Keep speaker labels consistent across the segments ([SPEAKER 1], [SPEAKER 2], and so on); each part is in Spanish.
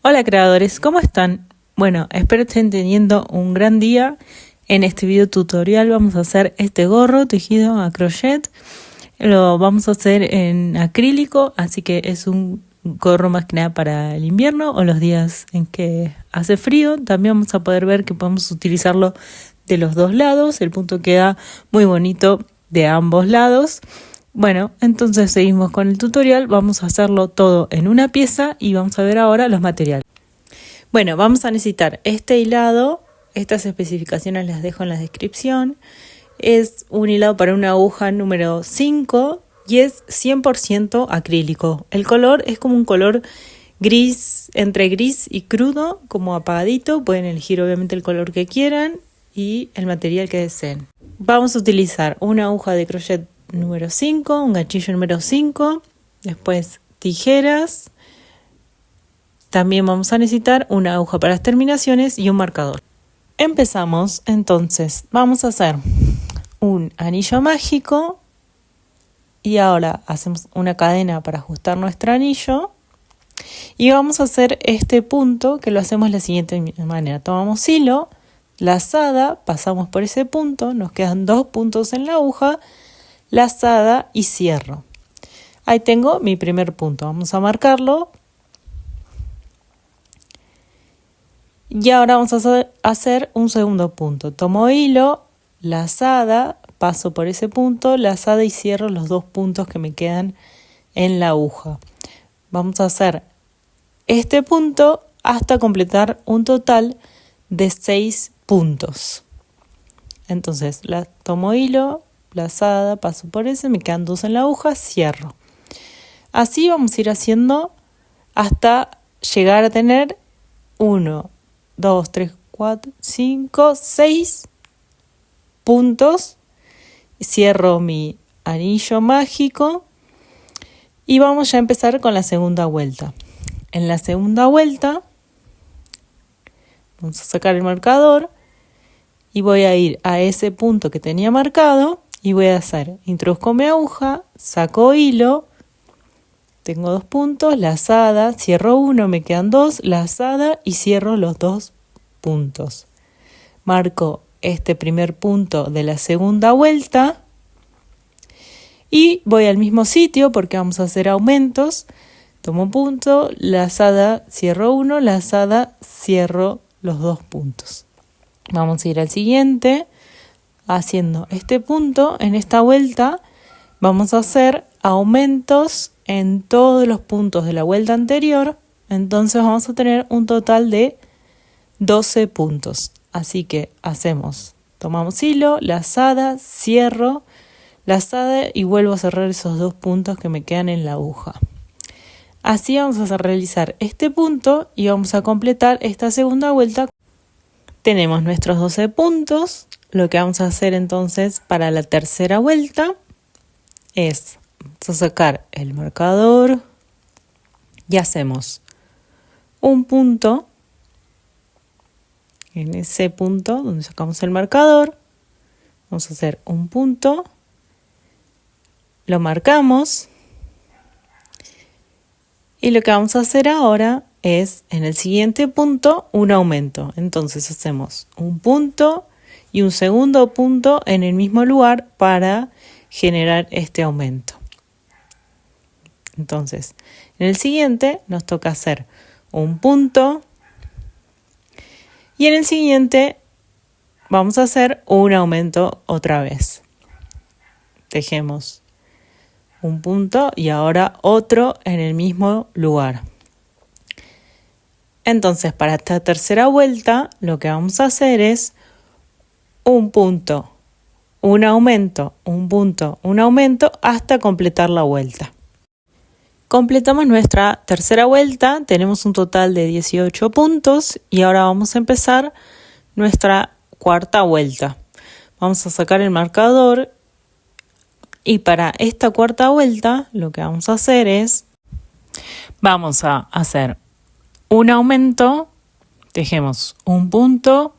[SPEAKER 1] Hola creadores, ¿cómo están? Bueno, espero estén teniendo un gran día. En este video tutorial vamos a hacer este gorro tejido a crochet. Lo vamos a hacer en acrílico, así que es un gorro más que nada para el invierno o los días en que hace frío. También vamos a poder ver que podemos utilizarlo de los dos lados. El punto queda muy bonito de ambos lados. Bueno, entonces seguimos con el tutorial, vamos a hacerlo todo en una pieza y vamos a ver ahora los materiales. Bueno, vamos a necesitar este hilado, estas especificaciones las dejo en la descripción. Es un hilado para una aguja número 5 y es 100% acrílico. El color es como un color gris, entre gris y crudo, como apagadito. Pueden elegir obviamente el color que quieran y el material que deseen. Vamos a utilizar una aguja de crochet número 5, un ganchillo número 5, después tijeras. También vamos a necesitar una aguja para las terminaciones y un marcador. Empezamos entonces, vamos a hacer un anillo mágico y ahora hacemos una cadena para ajustar nuestro anillo y vamos a hacer este punto que lo hacemos de la siguiente manera. Tomamos hilo, lazada, pasamos por ese punto, nos quedan 2 puntos en la aguja, lazada y cierro. Ahí tengo mi primer punto, vamos a marcarlo. Y ahora vamos a hacer un segundo punto. Tomo hilo, lazada, paso por ese punto, lazada y cierro los 2 puntos que me quedan en la aguja. Vamos a hacer este punto hasta completar un total de 6 puntos. Entonces, tomo hilo, lazada, paso por ese, me quedan 2 en la aguja, cierro. Así vamos a ir haciendo hasta llegar a tener 1, 2, 3, 4, 5, 6 puntos. Cierro mi anillo mágico y vamos ya a empezar con la segunda vuelta. En la segunda vuelta vamos a sacar el marcador y voy a ir a ese punto que tenía marcado y voy a hacer, introduzco mi aguja, saco hilo, tengo 2 puntos, lazada, cierro 1, me quedan 2, lazada y cierro los 2 puntos. Marco este primer punto de la segunda vuelta y voy al mismo sitio porque vamos a hacer aumentos. Tomo punto, lazada, cierro 1, lazada, cierro los 2 puntos. Vamos a ir al siguiente haciendo este punto. En esta vuelta vamos a hacer aumentos en todos los puntos de la vuelta anterior, entonces vamos a tener un total de 12 puntos. Así que tomamos hilo, lazada, cierro, lazada y vuelvo a cerrar esos 2 puntos que me quedan en la aguja. Así vamos a realizar este punto y vamos a completar esta segunda vuelta. Tenemos nuestros 12 puntos. Lo que vamos a hacer entonces para la tercera vuelta es vamos a sacar el marcador y hacemos un punto en ese punto donde sacamos el marcador. Vamos a hacer un punto, lo marcamos y lo que vamos a hacer ahora es en el siguiente punto un aumento. Entonces hacemos un punto y un segundo punto en el mismo lugar para generar este aumento. Entonces, en el siguiente nos toca hacer un punto y en el siguiente vamos a hacer un aumento otra vez. Tejemos un punto y ahora otro en el mismo lugar. Entonces, para esta tercera vuelta, lo que vamos a hacer es un punto, un aumento, un punto, un aumento hasta completar la vuelta. Completamos nuestra tercera vuelta, tenemos un total de 18 puntos y ahora vamos a empezar nuestra cuarta vuelta. Vamos a sacar el marcador y para esta cuarta vuelta lo que vamos a hacer es, vamos a hacer un aumento, tejemos un punto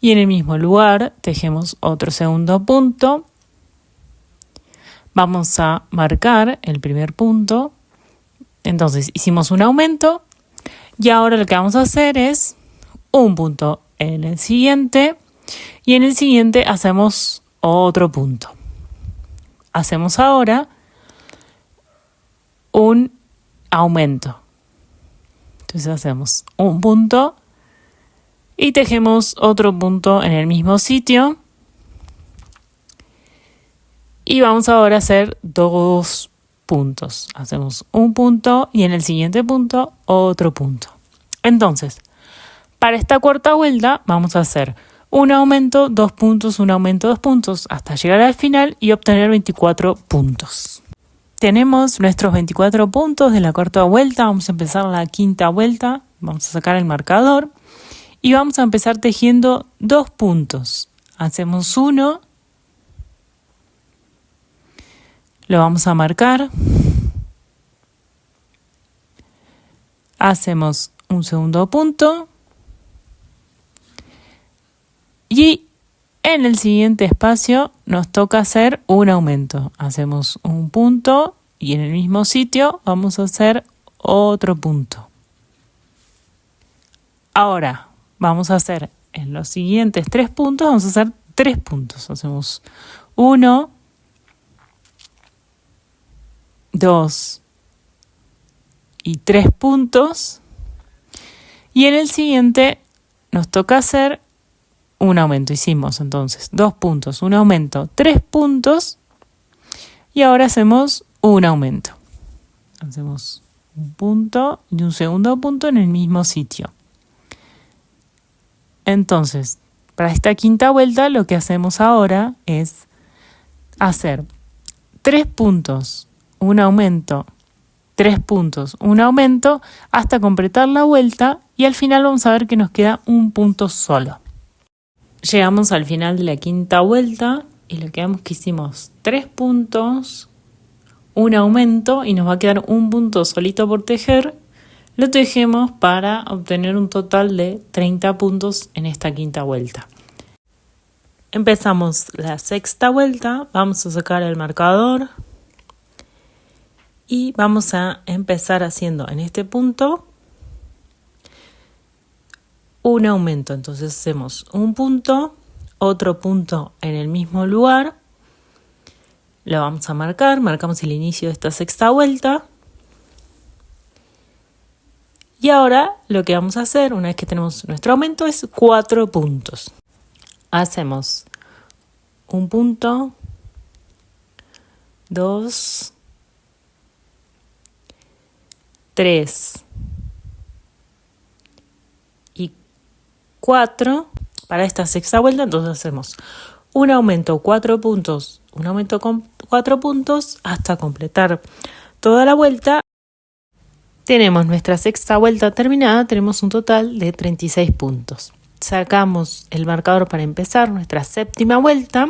[SPEAKER 1] y en el mismo lugar tejemos otro segundo punto. Vamos a marcar el primer punto. Entonces hicimos un aumento Y ahora lo que vamos a hacer es un punto en el siguiente y en el siguiente hacemos otro punto. Hacemos ahora un aumento. Entonces hacemos un punto y tejemos otro punto en el mismo sitio. Y vamos ahora a hacer 2 puntos. Hacemos un punto y en el siguiente punto otro punto. Entonces, para esta cuarta vuelta vamos a hacer un aumento, 2 puntos, un aumento, 2 puntos, hasta llegar al final y obtener 24 puntos. Tenemos nuestros 24 puntos de la cuarta vuelta. Vamos a empezar la quinta vuelta. Vamos a sacar el marcador y vamos a empezar tejiendo 2 puntos. Hacemos uno. Lo vamos a marcar. Hacemos un segundo punto. Y en el siguiente espacio nos toca hacer un aumento. Hacemos un punto y en el mismo sitio vamos a hacer otro punto. Ahora vamos a hacer en los siguientes 3 puntos, vamos a hacer 3 puntos. Hacemos 1, 2 y 3 puntos. Y en el siguiente nos toca hacer un aumento. Hicimos entonces 2 puntos, un aumento, 3 puntos. Y ahora hacemos un aumento. Hacemos un punto y un segundo punto en el mismo sitio. Entonces, para esta quinta vuelta lo que hacemos ahora es hacer 3 puntos, un aumento, 3 puntos, un aumento, hasta completar la vuelta y al final vamos a ver que nos queda un punto solo. Llegamos al final de la quinta vuelta y lo que vemos que hicimos 3 puntos, un aumento y nos va a quedar un punto solito por tejer. Lo tejemos para obtener un total de 30 puntos en esta quinta vuelta. Empezamos la sexta vuelta, vamos a sacar el marcador y vamos a empezar haciendo en este punto un aumento. Entonces hacemos un punto, otro punto en el mismo lugar, lo vamos a marcar, marcamos el inicio de esta sexta vuelta. Y ahora lo que vamos a hacer, una vez que tenemos nuestro aumento, es 4 puntos. Hacemos un punto, 2, 3 y 4 para esta sexta vuelta. Entonces hacemos un aumento, 4 puntos, un aumento con 4 puntos hasta completar toda la vuelta. Tenemos nuestra sexta vuelta terminada, tenemos un total de 36 puntos. Sacamos el marcador para empezar nuestra séptima vuelta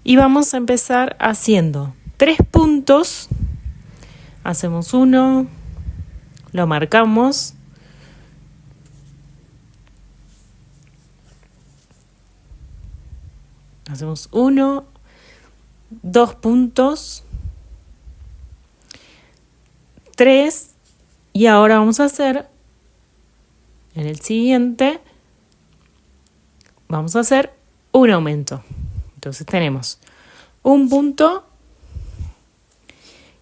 [SPEAKER 1] y vamos a empezar haciendo 3 puntos. Hacemos uno, lo marcamos. Hacemos 1, 2 puntos, 3 y ahora vamos a hacer en el siguiente, vamos a hacer un aumento. Entonces tenemos un punto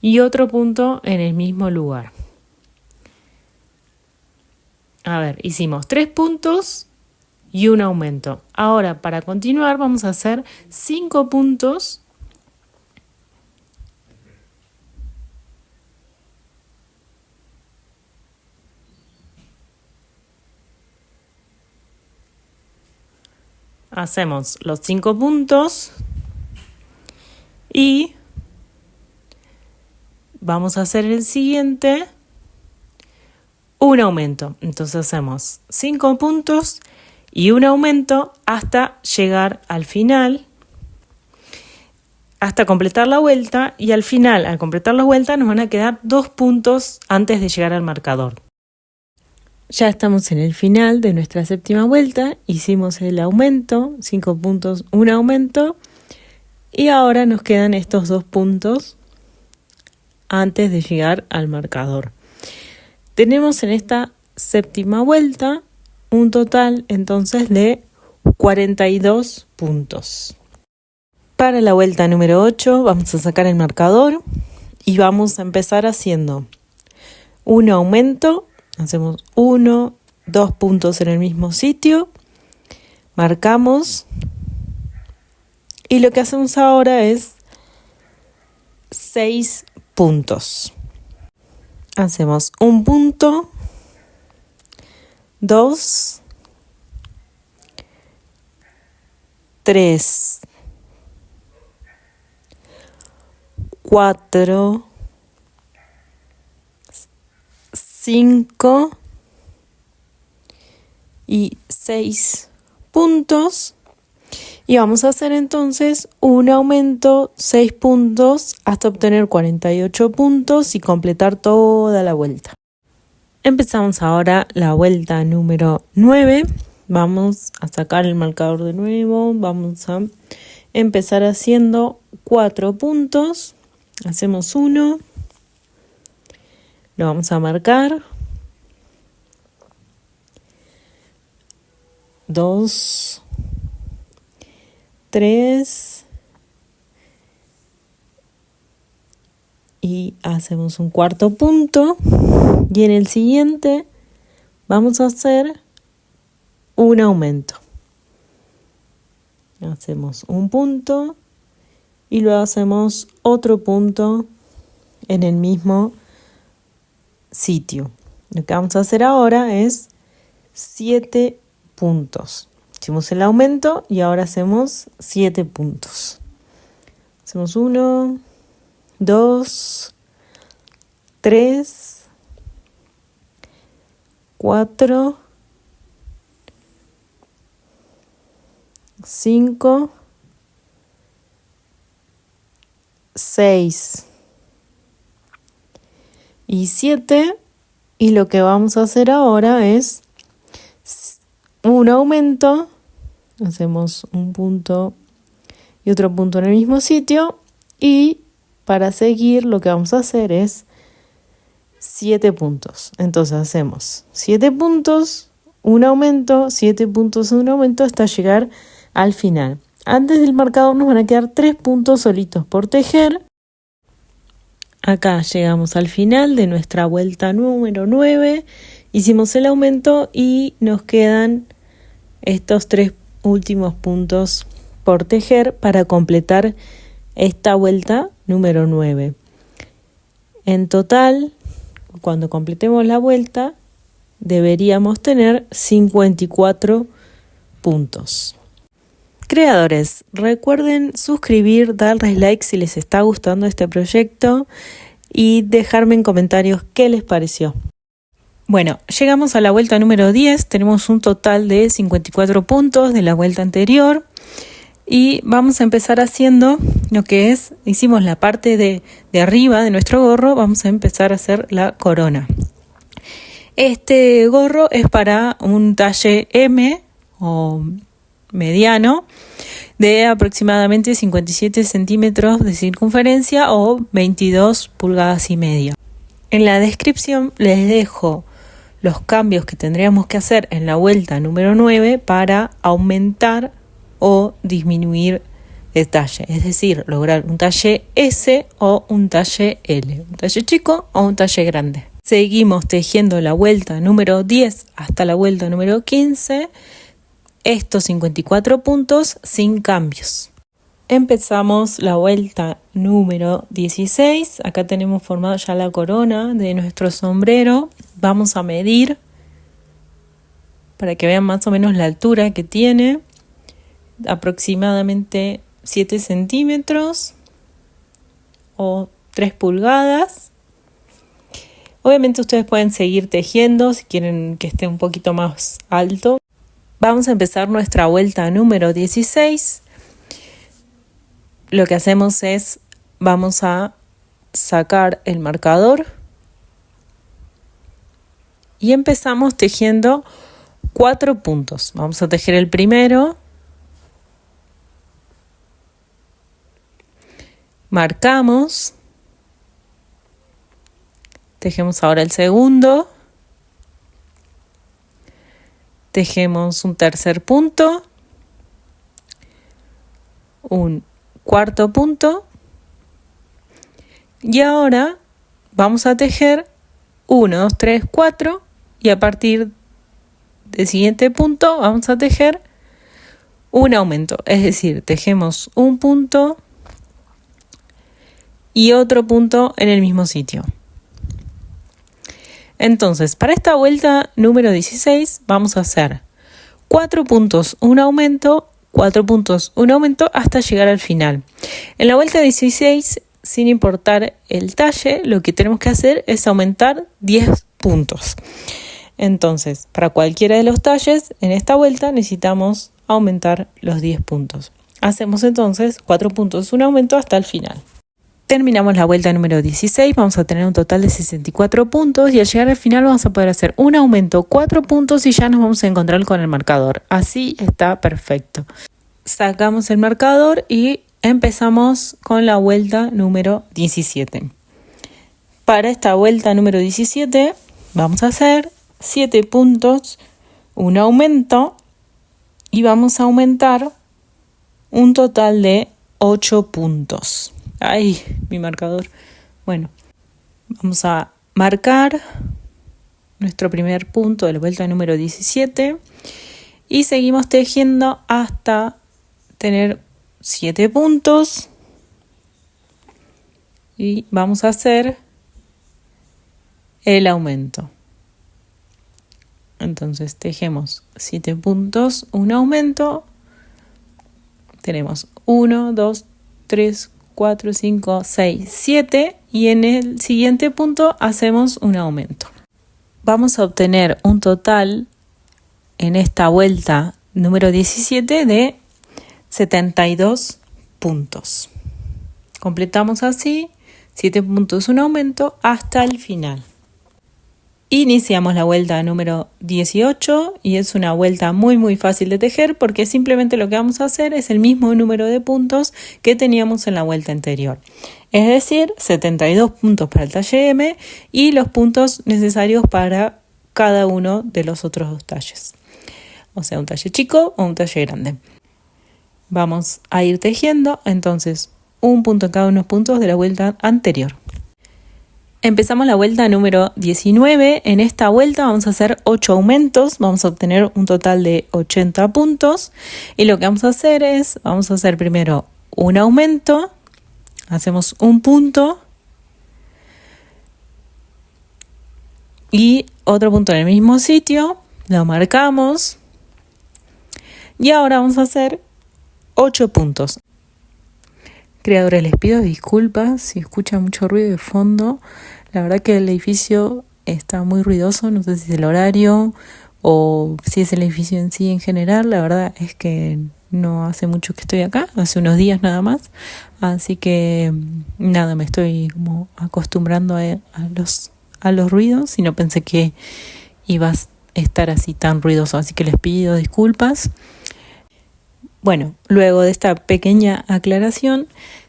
[SPEAKER 1] y otro punto en el mismo lugar. A ver, hicimos 3 puntos y un aumento. Ahora, para continuar, vamos a hacer 5 puntos. Hacemos los 5 puntos y vamos a hacer el siguiente, un aumento. Entonces hacemos 5 puntos y un aumento hasta llegar al final, hasta completar la vuelta, y al final, al completar la vuelta, nos van a quedar 2 puntos antes de llegar al marcador. Ya estamos en el final de nuestra séptima vuelta, hicimos el aumento, 5 puntos, un aumento, y ahora nos quedan estos 2 puntos antes de llegar al marcador. Tenemos en esta séptima vuelta, un total entonces de 42 puntos. Para la vuelta número 8 vamos a sacar el marcador y vamos a empezar haciendo un aumento. Hacemos 1, 2 puntos en el mismo sitio, marcamos y lo que hacemos ahora es 6 puntos. Hacemos un punto, 2, 3, 4, 5 y 6 puntos. Y vamos a hacer entonces un aumento 6 puntos hasta obtener 48 puntos y completar toda la vuelta. Empezamos ahora la vuelta número 9. Vamos a sacar el marcador de nuevo. Vamos a empezar haciendo 4 puntos. Hacemos 1. Lo vamos a marcar. 2. 3 y hacemos un cuarto punto y en el siguiente vamos a hacer un aumento. Hacemos un punto y luego hacemos otro punto en el mismo sitio. Lo que vamos a hacer ahora es 7 puntos. Hicimos el aumento y ahora hacemos 7 puntos. Hacemos 1, 2, 3, 4, 5, 6 y 7. Y lo que vamos a hacer ahora es un aumento. Hacemos un punto y otro punto en el mismo sitio y para seguir lo que vamos a hacer es 7 puntos. Entonces hacemos 7 puntos, un aumento, 7 puntos, un aumento hasta llegar al final. Antes del marcador nos van a quedar 3 puntos solitos por tejer. Acá llegamos al final de nuestra vuelta número 9. Hicimos el aumento y nos quedan estos 3 últimos puntos por tejer para completar esta vuelta número 9. En total, cuando completemos la vuelta, deberíamos tener 54 puntos. Creadores, recuerden suscribir, darles like si les está gustando este proyecto y dejarme en comentarios qué les pareció. Bueno, llegamos a la vuelta número 10, tenemos un total de 54 puntos de la vuelta anterior y vamos a empezar haciendo lo que es, hicimos la parte de arriba de nuestro gorro, vamos a empezar a hacer la corona. Este gorro es para un talle M o mediano de aproximadamente 57 centímetros de circunferencia o 22 pulgadas y media. En la descripción les dejo los cambios que tendríamos que hacer en la vuelta número 9 para aumentar o disminuir el talle, es decir, lograr un talle S o un talle L, un talle chico o un talle grande. Seguimos tejiendo la vuelta número 10 hasta la vuelta número 15, estos 54 puntos sin cambios. Empezamos la vuelta número 16, acá tenemos formado ya la corona de nuestro sombrero. Vamos a medir para que vean más o menos la altura que tiene, aproximadamente 7 centímetros o 3 pulgadas. Obviamente ustedes pueden seguir tejiendo si quieren que esté un poquito más alto. Vamos a empezar nuestra vuelta número 16. Lo que hacemos es, vamos a sacar el marcador y empezamos tejiendo 4 puntos. Vamos a tejer el primero, marcamos, tejemos ahora el segundo, tejemos un tercer punto, un cuarto punto y ahora vamos a tejer 1, 2, 3, 4 y a partir del siguiente punto vamos a tejer un aumento, es decir, tejemos un punto y otro punto en el mismo sitio. Entonces, para esta vuelta número 16 vamos a hacer 4 puntos, un aumento, 4 puntos, un aumento hasta llegar al final. En la vuelta 16, sin importar el talle, lo que tenemos que hacer es aumentar 10 puntos. Entonces, para cualquiera de los talles, en esta vuelta necesitamos aumentar los 10 puntos. Hacemos entonces 4 puntos, un aumento hasta el final. Terminamos la vuelta número 16, vamos a tener un total de 64 puntos y al llegar al final vamos a poder hacer un aumento, 4 puntos y ya nos vamos a encontrar con el marcador. Así está perfecto. Sacamos el marcador y empezamos con la vuelta número 17. Para esta vuelta número 17 vamos a hacer 7 puntos, un aumento y vamos a aumentar un total de 8 puntos. ¡Ay, mi marcador! Bueno, vamos a marcar nuestro primer punto de la vuelta número 17 y seguimos tejiendo hasta tener 7 puntos y vamos a hacer el aumento. Entonces tejemos 7 puntos, un aumento, tenemos 1, 2, 3, 4, 5, 6, 7 y en el siguiente punto hacemos un aumento. Vamos a obtener un total en esta vuelta número 17 de 72 puntos. Completamos así 7 puntos, un aumento hasta el final. Iniciamos la vuelta número 18 y es una vuelta muy fácil de tejer porque simplemente lo que vamos a hacer es el mismo número de puntos que teníamos en la vuelta anterior. Es decir, 72 puntos para el talle M y los puntos necesarios para cada uno de los otros dos talles. O sea, un talle chico o un talle grande. Vamos a ir tejiendo entonces un punto en cada uno de los puntos de la vuelta anterior. Empezamos la vuelta número 19. En esta vuelta vamos a hacer 8 aumentos. Vamos a obtener un total de 80 puntos. Y lo que vamos a hacer es, vamos a hacer primero un aumento. Hacemos un punto. Y otro punto en el mismo sitio. Lo marcamos. Y ahora vamos a hacer 8 puntos. Creadores, les pido disculpas si escuchan mucho ruido de fondo. La verdad que el edificio está muy ruidoso, no sé si es el horario o si es el edificio en sí en general. La verdad es que no hace mucho que estoy acá, hace unos días nada más. Así que nada, me estoy como acostumbrando a los ruidos y no pensé que iba a estar así tan ruidoso. Así que les pido disculpas. Bueno, luego de esta pequeña aclaración,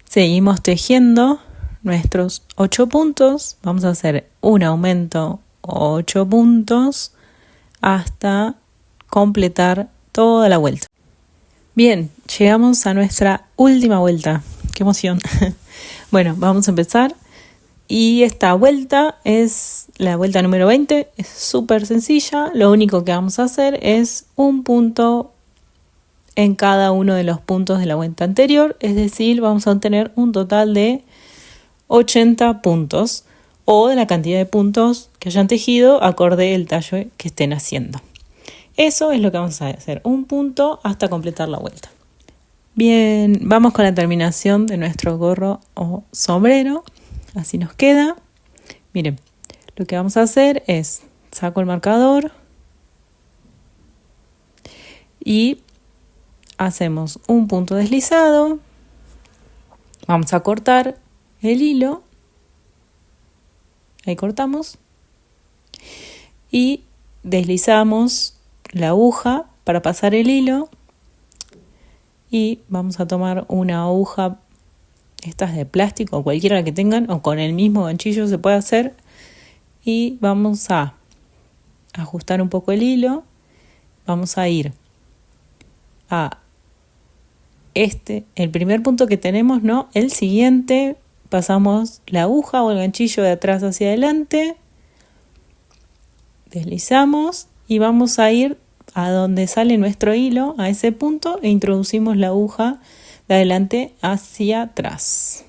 [SPEAKER 1] seguimos tejiendo nuestros 8 puntos. Vamos a hacer un aumento 8 puntos hasta completar toda la vuelta. Bien, llegamos a nuestra última vuelta. ¡Qué emoción! Bueno, vamos a empezar. Y esta vuelta es la vuelta número 20. Es súper sencilla. Lo único que vamos a hacer es un punto en cada uno de los puntos de la vuelta anterior, es decir, vamos a obtener un total de 80 puntos o de la cantidad de puntos que hayan tejido acorde el talle que estén haciendo. Eso es lo que vamos a hacer, un punto hasta completar la vuelta. Bien, vamos con la terminación de nuestro gorro o sombrero, así nos queda. Miren, lo que vamos a hacer es, saco el marcador y hacemos un punto deslizado, vamos a cortar el hilo, ahí cortamos y deslizamos la aguja para pasar el hilo y vamos a tomar una aguja, estas de plástico, cualquiera que tengan o con el mismo ganchillo se puede hacer y vamos a ajustar un poco el hilo vamos a ir a el primer punto que tenemos, ¿no? El siguiente, pasamos la aguja o el ganchillo de atrás hacia adelante, deslizamos y vamos a ir a donde sale nuestro hilo, a ese punto, e introducimos la aguja de adelante hacia atrás.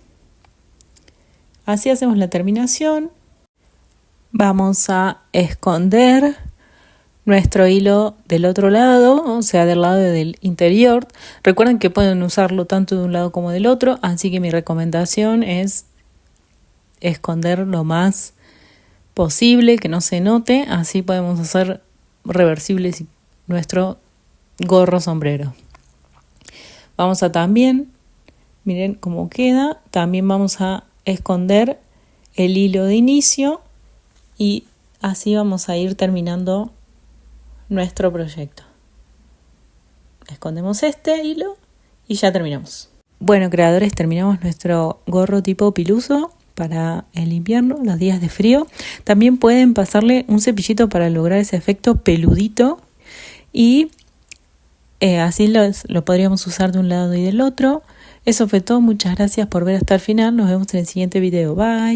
[SPEAKER 1] Así hacemos la terminación. Vamos a esconder nuestro hilo del otro lado, o sea, del lado del interior. Recuerden que pueden usarlo tanto de un lado como del otro, así que mi recomendación es esconder lo más posible, que no se note, así podemos hacer reversibles nuestro gorro sombrero. Vamos a también, miren cómo queda, también vamos a esconder el hilo de inicio y así vamos a ir terminando nuestro proyecto. Escondemos este hilo y ya terminamos. Bueno, creadores, terminamos nuestro gorro tipo piluso para el invierno, los días de frío. También pueden pasarle un cepillito para lograr ese efecto peludito y así lo podríamos usar de un lado y del otro. Eso fue todo, muchas gracias por ver hasta el final, nos vemos en el siguiente video, bye.